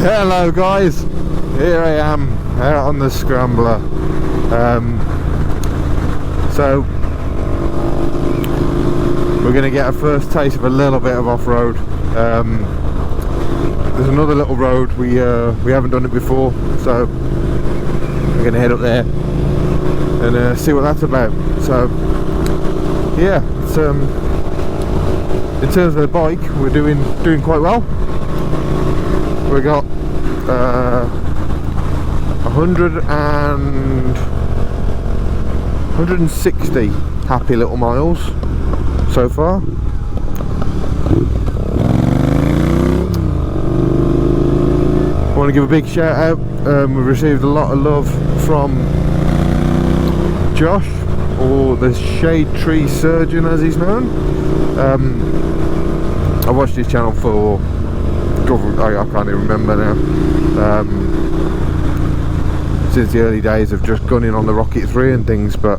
Hello guys, here I am out on the Scrambler. So we're going to get a first taste of a little bit of off-road. There's another little road we haven't done it before, so we're going to head up there and see what that's about. So yeah, it's, in terms of the bike, we're doing quite well. We got 160 happy little miles so far. I want to give a big shout out. We've received a lot of love from Josh, or the Shade Tree Surgeon as he's known. I watched his channel for I can't even remember now, since the early days of just gunning on the Rocket 3 and things, but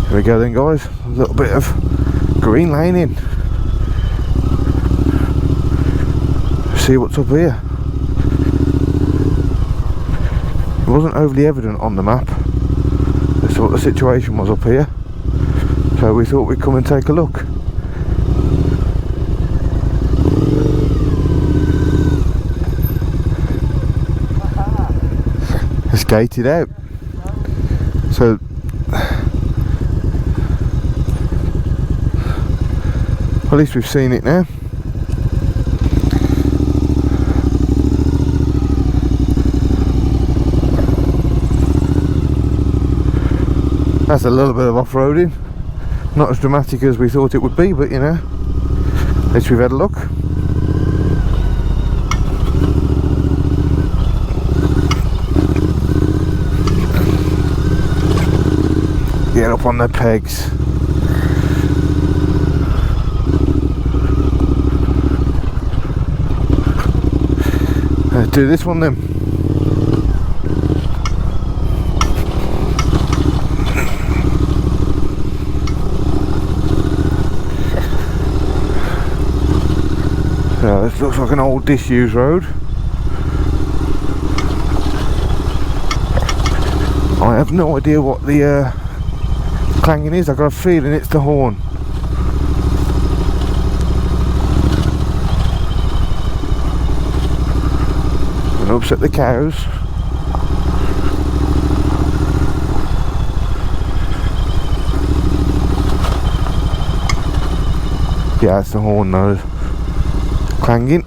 here we go then guys, a little bit of Greenlane in. See what's up here. It wasn't overly evident on the map as to what the situation was up here, so we thought we'd come and take a look. It's gated out, so at least we've seen it now. That's a little bit of off-roading, not as dramatic as we thought it would be, but you know, at least we've had a look. Get up on the pegs. Let's do this one then. So this looks like an old disused road. I have no idea what the clanging is. I've got a feeling it's the horn. Gonna upset the cows. Yeah, it's the horn though. Clanging.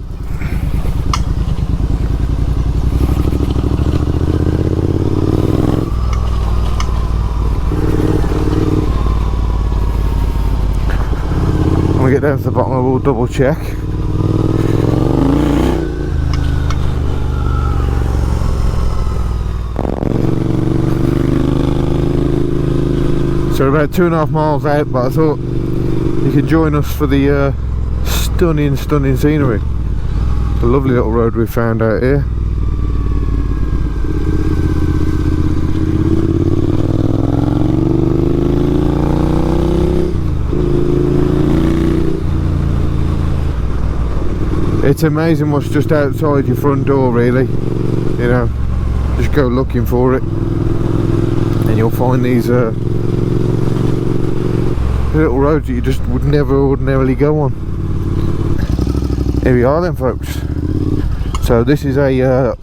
When we get down to the bottom, we'll double check. So we're about 2.5 miles out, but I thought you could join us for the stunning scenery. A lovely little road we found out here. It's amazing what's just outside your front door, really. You know, just go looking for it and you'll find these little roads that you just would never ordinarily go on. Here we are then folks. So this is a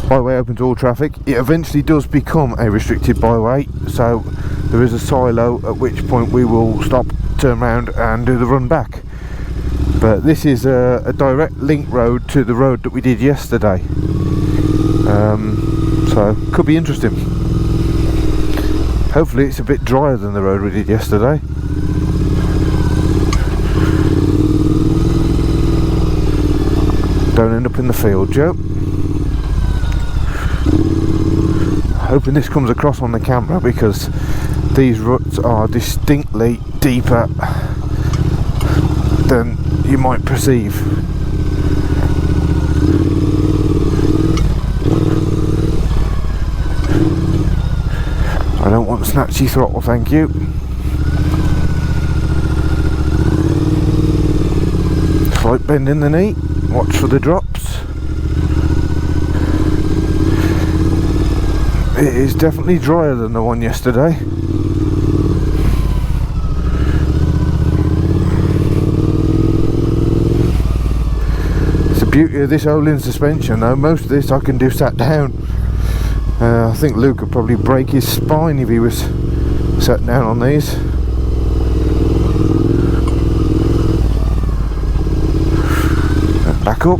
byway open to all traffic. It eventually does become a restricted byway, so there is a silo at which point we will stop, turn around and do the run back. But this is a direct link road to the road that we did yesterday, so could be interesting. Hopefully it's a bit drier than the road we did yesterday. Don't end up in the field, Joe. Hoping this comes across on the camera, because these ruts are distinctly deeper than you might perceive. snatchy throttle, thank you. Slight bend in the knee, watch for the drops. It is definitely drier than the one yesterday. It's the beauty of this Olin suspension though, most of this I can do sat down. I think Luke would probably break his spine if he was sat down on these. Back up.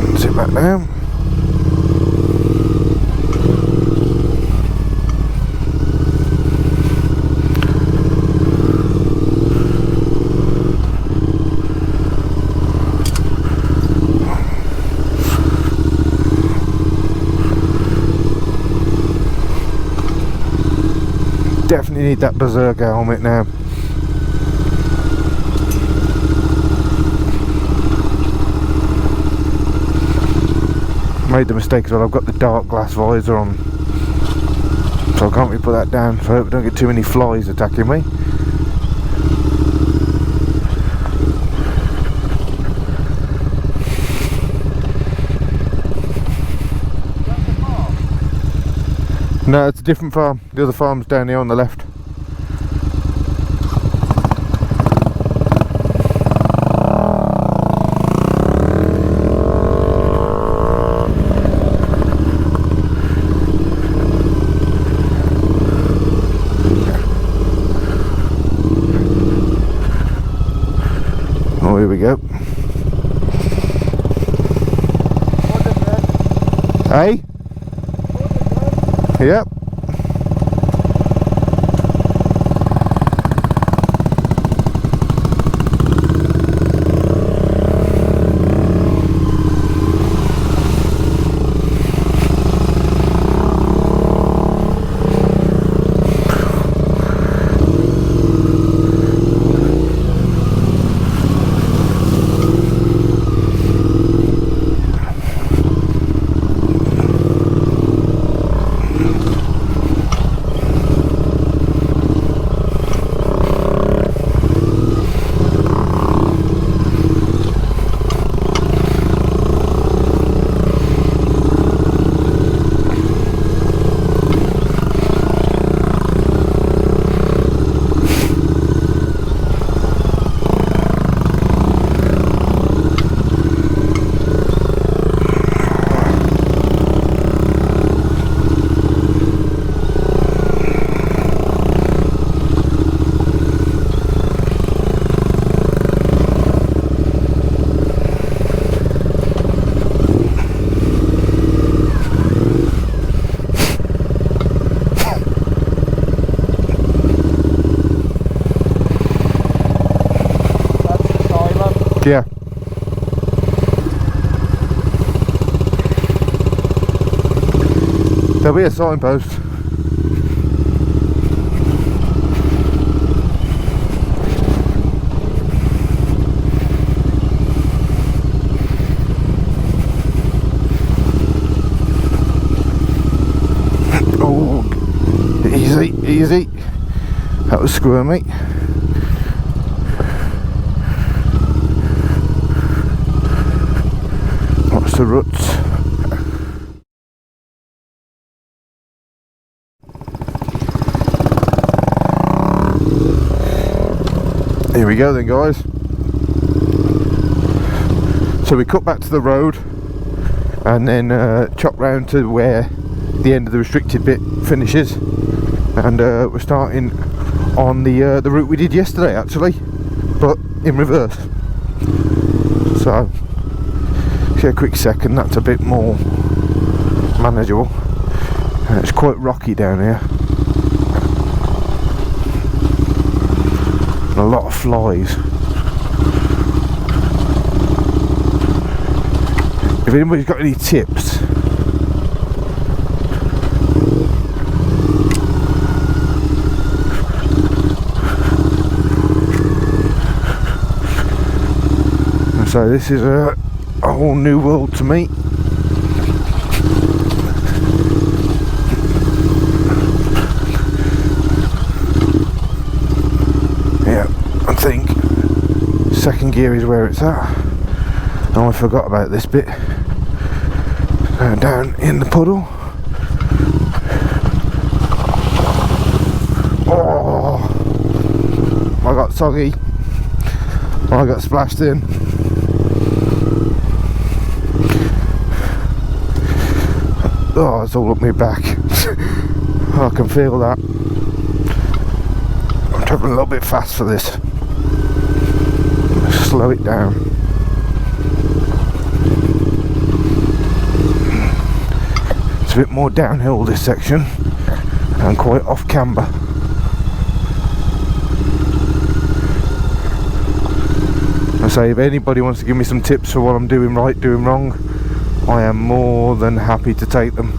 And sit back down. Definitely need that Berserker helmet now. Made the mistake as well, I've got the dark glass visor on, so I can't really put that down, so I hope I don't get too many flies attacking me. No, it's a different farm. The other farm's down here on the left. Oh, here we go. Hey? Yep. Yeah. There'll be a signpost. Oh, easy, easy. That was squirmy. The ruts. Here we go then, guys. So we cut back to the road and then chop round to where the end of the restricted bit finishes, and we're starting on the route we did yesterday actually, but in reverse. So a quick second, that's a bit more manageable. It's quite rocky down here and a lot of flies. If anybody's got any tips, so this is a whole new world to me. gear is where it's at. Oh, I forgot about this bit. Down in the puddle. Oh, I got soggy. I got splashed in. Oh, it's all up my back. I can feel that. I'm travelling a little bit fast for this. Slow it down. It's a bit more downhill this section and quite off camber. I say, if anybody wants to give me some tips for what I'm doing right, doing wrong, I am more than happy to take them.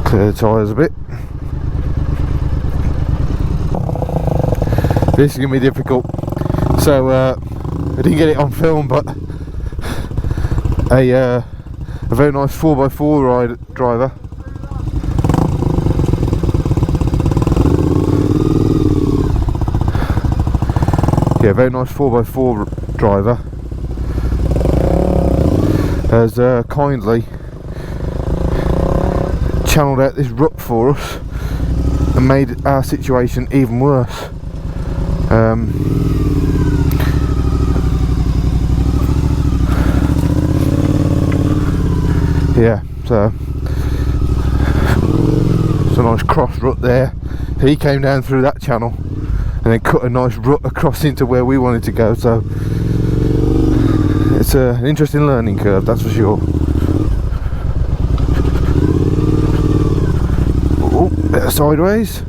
Clear the tyres a bit. This is going to be difficult. So I didn't get it on film, but a very nice 4x4 driver very nice 4x4 driver has kindly channeled out this rut for us and made our situation even worse. Yeah, so it's a nice cross rut there. He came down through that channel and then cut a nice rut across into where we wanted to go, so it's an interesting learning curve, that's for sure. Oh, bit of sideways.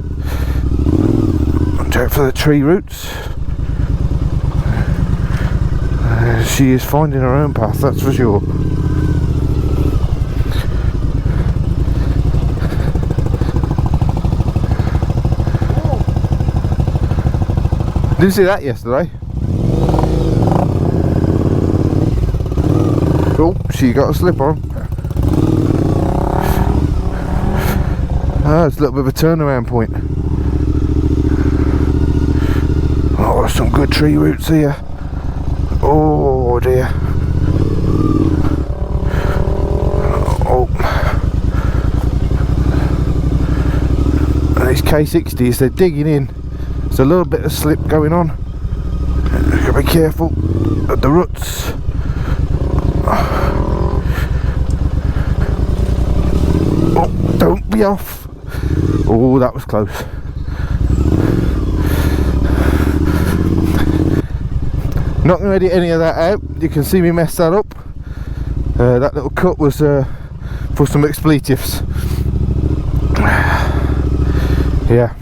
Watch out for the tree roots. She is finding her own path, that's for sure. Didn't see that yesterday. Oh, she got a slip on. Ah, it's a little bit of a turnaround point. Oh, some good tree roots here. Oh dear. Oh. And these K60s, they're digging in. There's a little bit of slip going on. Gotta be careful of the ruts. Oh, don't be off. Oh, that was close. Not going to edit any of that out. You can see me mess that up. That little cut was for some expletives. Yeah.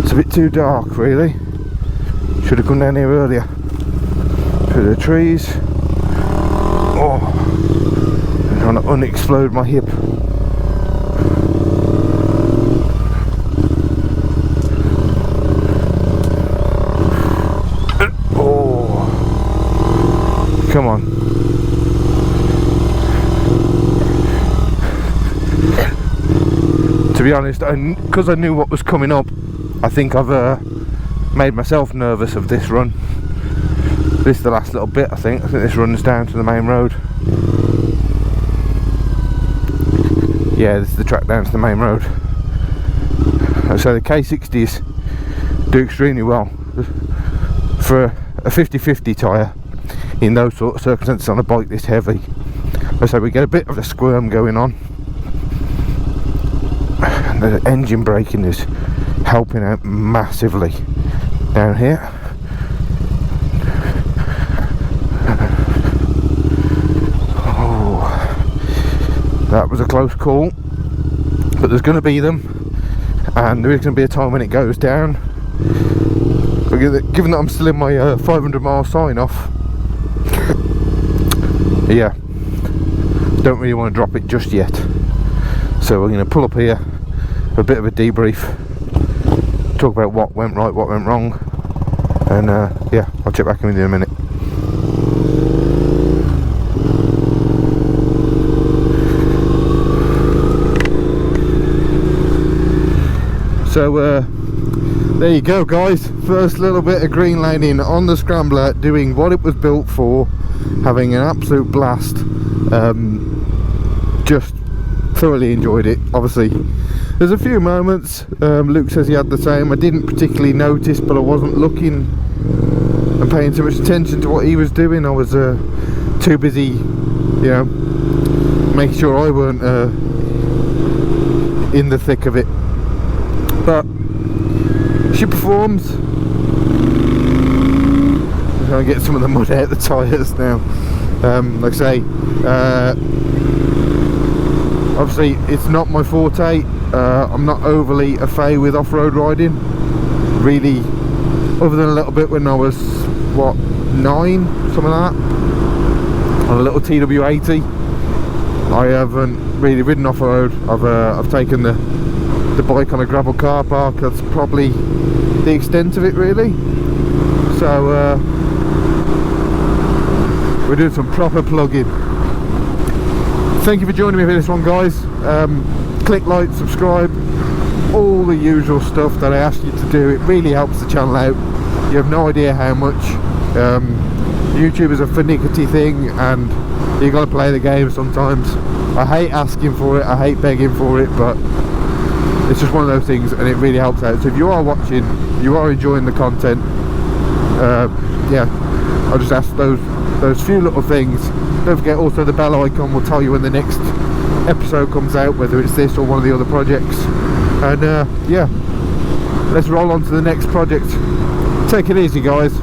It's a bit too dark, really. Should have come down here earlier. Through the trees. Oh, I'm trying to unexplode my hip. Oh, come on. To be honest, because I knew what was coming up, I think I've made myself nervous of this run. This is the last little bit, I think. This runs down to the main road. Yeah, this is the track down to the main road. So the K60s do extremely well for a 50-50 tyre in those sort of circumstances on a bike this heavy. So we get a bit of a squirm going on. The engine braking is helping out massively down here. Oh, that was a close call, but there's going to be them, and there is going to be a time when it goes down. But given that I'm still in my 500 mile sign off, yeah, don't really want to drop it just yet. So we're going to pull up here, a bit of a debrief, talk about what went right, what went wrong, and yeah, I'll check back in with you in a minute. So there you go, guys. First little bit of greenlaning on the Scrambler, doing what it was built for, having an absolute blast. Just thoroughly enjoyed it. Obviously there's a few moments, Luke says he had the same. I didn't particularly notice, but I wasn't looking and paying too much attention to what he was doing. I was too busy, you know, making sure I weren't in the thick of it. But she performs. I'm trying to get some of the mud out the tyres now. Like I say, obviously it's not my forte. I'm not overly a fait with off-road riding, really, other than a little bit when I was, what, 9, something like that, on a little TW80. I haven't really ridden off-road. I've taken the bike on a gravel car park. That's probably the extent of it, really. So we're doing some proper plugging. Thank you for joining me for this one, guys. Click like, subscribe, all the usual stuff that I asked you to do. It really helps the channel out. You have no idea how much. YouTube is a finicky thing, and you got to play the game sometimes. I hate asking for it, I hate begging for it, but it's just one of those things, and it really helps out. So if you are watching, you are enjoying the content, yeah, I'll just ask those few little things. Don't forget also the bell icon will tell you when the next episode comes out, whether it's this or one of the other projects. And yeah, let's roll on to the next project. Take it easy, guys.